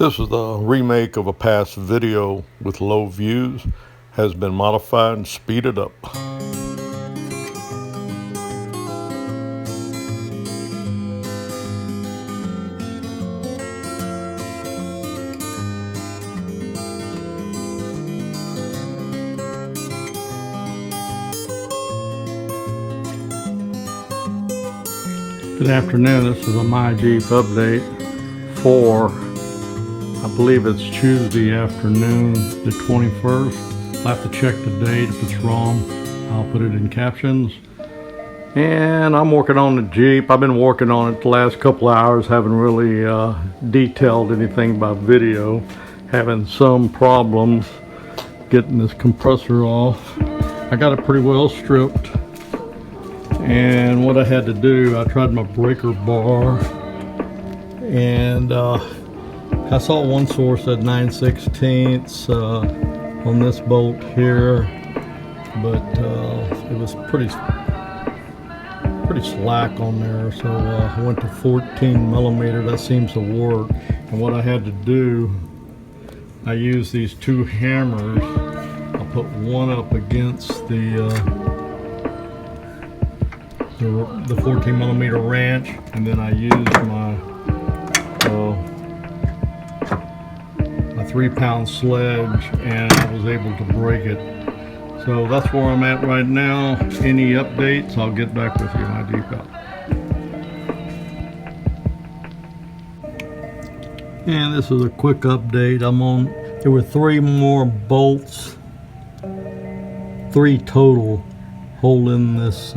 This is the remake of a past video with low views, has been modified and speeded up. Good afternoon, this is a My Jeep update for, I believe it's Tuesday afternoon, the 21st. I'll have to check the date. If it's wrong, I'll put it in captions. And I'm working on the Jeep. I've been working on it the last couple of hours, haven't really detailed anything by video. Having some problems getting this compressor off. I got it pretty well stripped. And what I had to do, I tried my breaker bar, and I saw one source at 9/16 on this bolt here, but it was pretty slack on there, so I went to 14 millimeter. That seems to work. And what I had to do, I used these two hammers. I put one up against the 14 millimeter wrench, and then I used my 3-pound sledge, and I was able to break it. So that's where I'm at right now. Any updates, I'll get back with you. My Jeep out. And this is a quick update. There were 3 more bolts, 3 total, holding this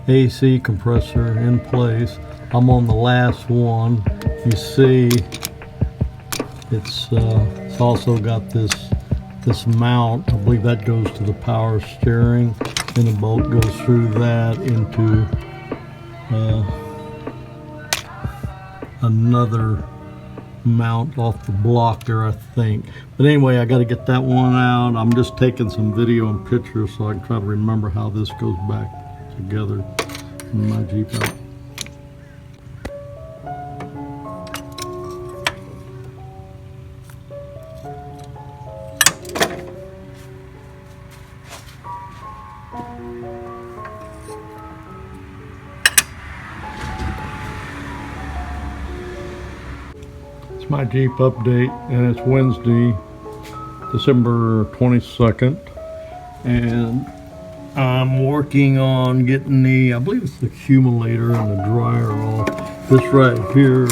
AC compressor in place. I'm on the last one. You see it's also got this mount. I believe that goes to the power steering, and the bolt goes through that into another mount off the block there, I think. But anyway, I got to get that one out. I'm just taking some video and pictures so I can try to remember how this goes back together in my Jeep out. It's my Jeep update, and it's Wednesday, December 22nd, and I'm working on getting I believe it's the accumulator and the dryer off. This right here,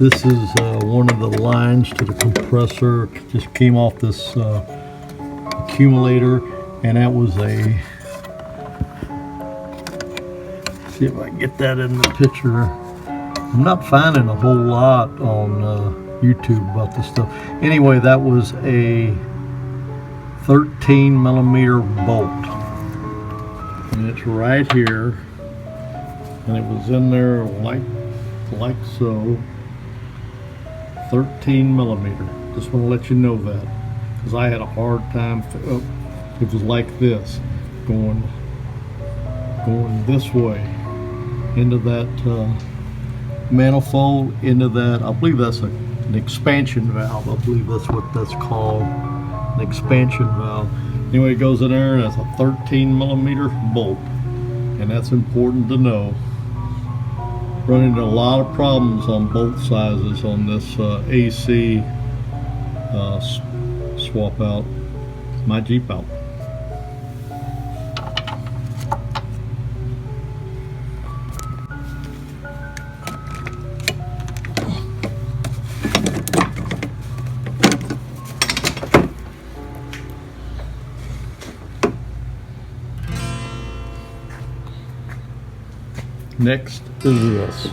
this is one of the lines to the compressor. It just came off this accumulator, and that was see if I can get that in the picture. I'm not finding a whole lot on YouTube about this stuff. Anyway, that was a 13 millimeter bolt, and it's right here, and it was in there like so. 13 millimeter. Just want to let you know that, because I had a hard time. It was like this, going this way into that manifold, into that. I believe that's an expansion valve. I believe that's what that's called. Expansion valve. Anyway, it goes in there, and that's a 13 millimeter bolt, and that's important to know. Run into a lot of problems on both sizes on this AC swap out. My Jeep out. Next is this.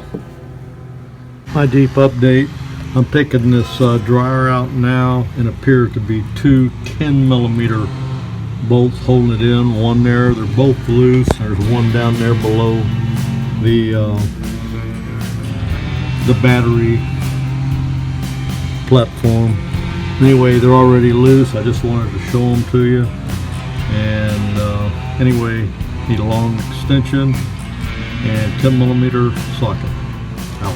My Jeep update. I'm taking this dryer out now, and it appears to be 2 10 millimeter bolts holding it in. One there, they're both loose. There's one down there below the battery platform. Anyway, they're already loose. I just wanted to show them to you. And anyway, need a long extension and 10 millimeter socket out.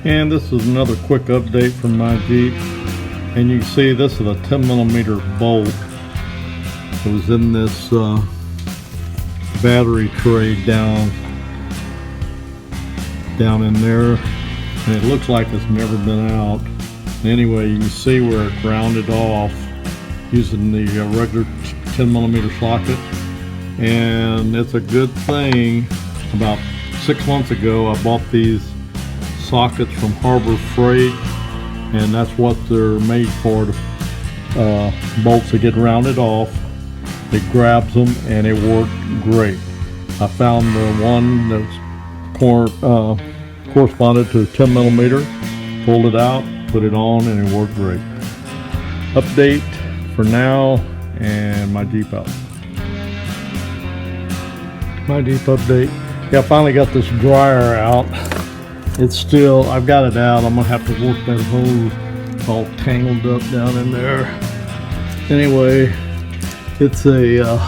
And this is another quick update from my Jeep. And you can see this is a 10mm bolt. It was in this battery tray down in there, and it looks like it's never been out. Anyway, you can see where it grounded off using the regular 10mm socket, and it's a good thing. About 6 months ago I bought these sockets from Harbor Freight, and that's what they're made for, the bolts that get rounded off. It grabs them and it worked great. I found the one that's corresponded to 10mm, pulled it out, put it on, and it worked great. Update for now, and my Jeep out. My Jeep update. Yeah, I finally got this dryer out. It's still, I've got it out. I'm gonna have to work that hose. It's all tangled up down in there. Anyway, it's a,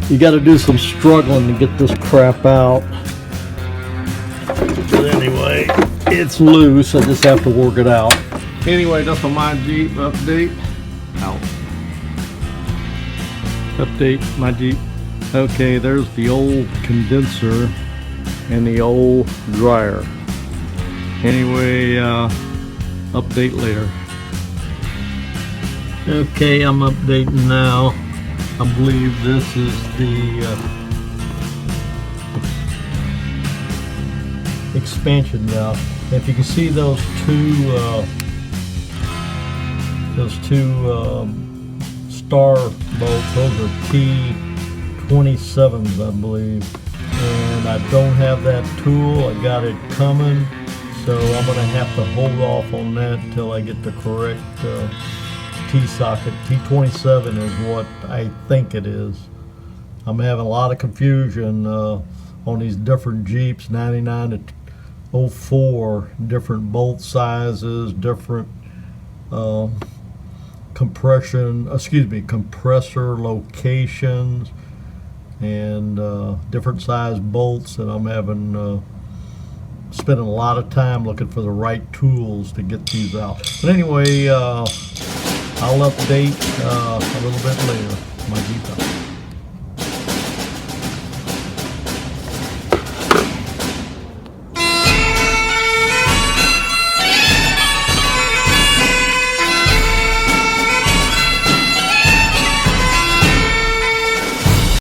you gotta do some struggling to get this crap out. But anyway, it's loose. I just have to work it out. Anyway, that's a my Jeep update. Out. Update, my Jeep. Okay, there's the old condenser and the old dryer. Anyway, update later. Okay, I'm updating now. I believe this is the expansion valve. If you can see those two star bolts, those are T27s, I believe. And I don't have that tool. I got it coming, so I'm gonna have to hold off on that until I get the correct T-socket. T27 is what I think it is. I'm having a lot of confusion on these different Jeeps, 99 to 04, different bolt sizes, different compressor locations, and different size bolts, and I'm having spending a lot of time looking for the right tools to get these out. But anyway, I'll update a little bit later. My Jeep out.